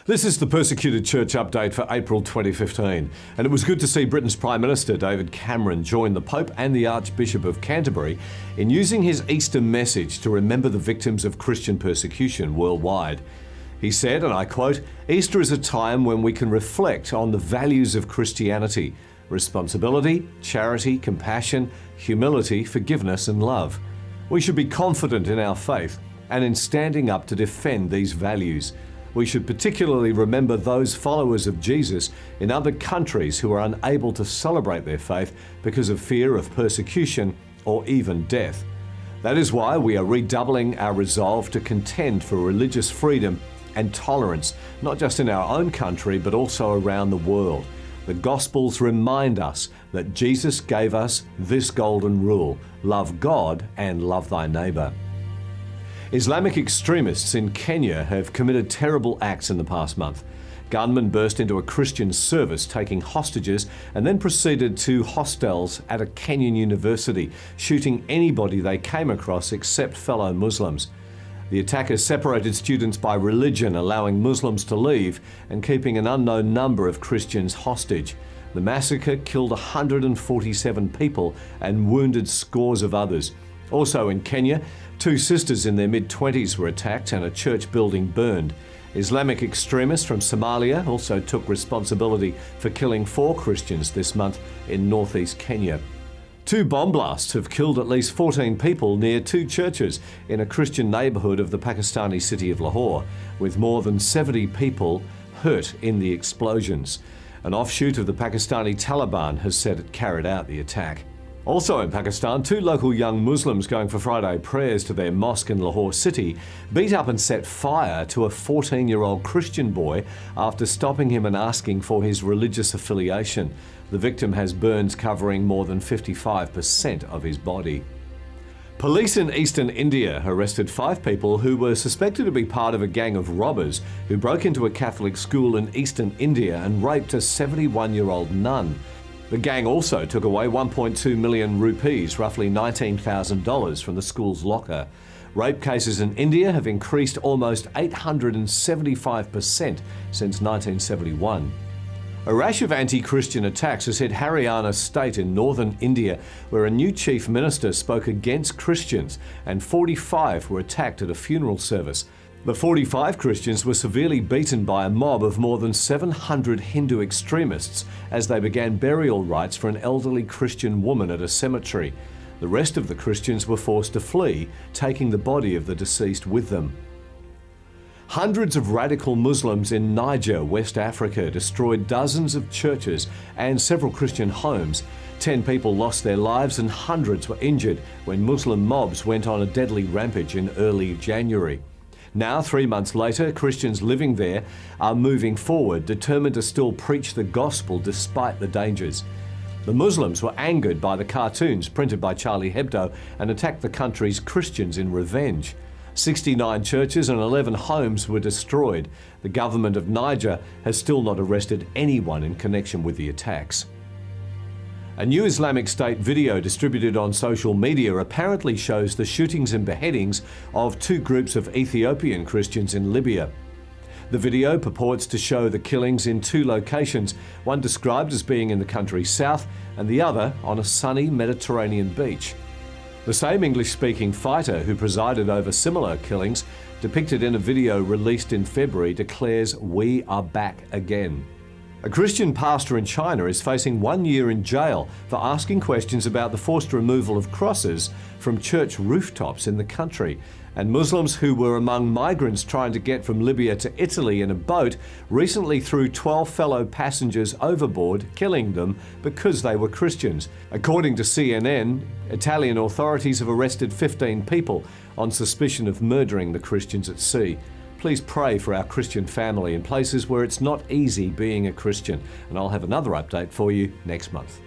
This is the Persecuted Church update for April 2015, and it was good to see Britain's Prime Minister David Cameron join the Pope and the Archbishop of Canterbury in using his Easter message to remember the victims of Christian persecution worldwide. He said, and I quote, "Easter is a time when we can reflect on the values of Christianity: responsibility, charity, compassion, humility, forgiveness and love. We should be confident in our faith and in standing up to defend these values. We should particularly remember those followers of Jesus in other countries who are unable to celebrate their faith because of fear of persecution or even death. That is why we are redoubling our resolve to contend for religious freedom and tolerance, not just in our own country, but also around the world. The Gospels remind us that Jesus gave us this golden rule: love God and love thy neighbor." Islamic extremists in Kenya have committed terrible acts in the past month. Gunmen burst into a Christian service taking hostages and then proceeded to hostels at a Kenyan university, shooting anybody they came across except fellow Muslims. The attackers separated students by religion, allowing Muslims to leave and keeping an unknown number of Christians hostage. The massacre killed 147 people and wounded scores of others. Also in Kenya, two sisters in their mid-20s were attacked and a church building burned. Islamic extremists from Somalia also took responsibility for killing 4 Christians this month in northeast Kenya. 2 bomb blasts have killed at least 14 people near 2 churches in a Christian neighbourhood of the Pakistani city of Lahore, with more than 70 people hurt in the explosions. An offshoot of the Pakistani Taliban has said it carried out the attack. Also in Pakistan, 2 local young Muslims going for Friday prayers to their mosque in Lahore city beat up and set fire to a 14-year-old Christian boy after stopping him and asking for his religious affiliation. The victim has burns covering more than 55% of his body. Police in eastern India arrested 5 people who were suspected to be part of a gang of robbers who broke into a Catholic school in eastern India and raped a 71-year-old nun. The gang also took away 1.2 million rupees, roughly $19,000, from the school's locker. Rape cases in India have increased almost 875% since 1971. A rash of anti-Christian attacks has hit Haryana state in northern India, where a new chief minister spoke against Christians and 45 were attacked at a funeral service. The 45 Christians were severely beaten by a mob of more than 700 Hindu extremists as they began burial rites for an elderly Christian woman at a cemetery. The rest of the Christians were forced to flee, taking the body of the deceased with them. Hundreds of radical Muslims in Niger, West Africa, destroyed dozens of churches and several Christian homes. 10 people lost their lives and hundreds were injured when Muslim mobs went on a deadly rampage in early January. Now, 3 months later, Christians living there are moving forward, determined to still preach the gospel despite the dangers. The Muslims were angered by the cartoons printed by Charlie Hebdo and attacked the country's Christians in revenge. 69 churches and 11 homes were destroyed. The government of Niger has still not arrested anyone in connection with the attacks. A new Islamic State video distributed on social media apparently shows the shootings and beheadings of 2 groups of Ethiopian Christians in Libya. The video purports to show the killings in 2 locations, one described as being in the country's south and the other on a sunny Mediterranean beach. The same English-speaking fighter who presided over similar killings, depicted in a video released in February, declares, "We are back again." A Christian pastor in China is facing 1 year in jail for asking questions about the forced removal of crosses from church rooftops in the country. And Muslims who were among migrants trying to get from Libya to Italy in a boat recently threw 12 fellow passengers overboard, killing them because they were Christians. According to CNN, Italian authorities have arrested 15 people on suspicion of murdering the Christians at sea. Please pray for our Christian family in places where it's not easy being a Christian, and I'll have another update for you next month.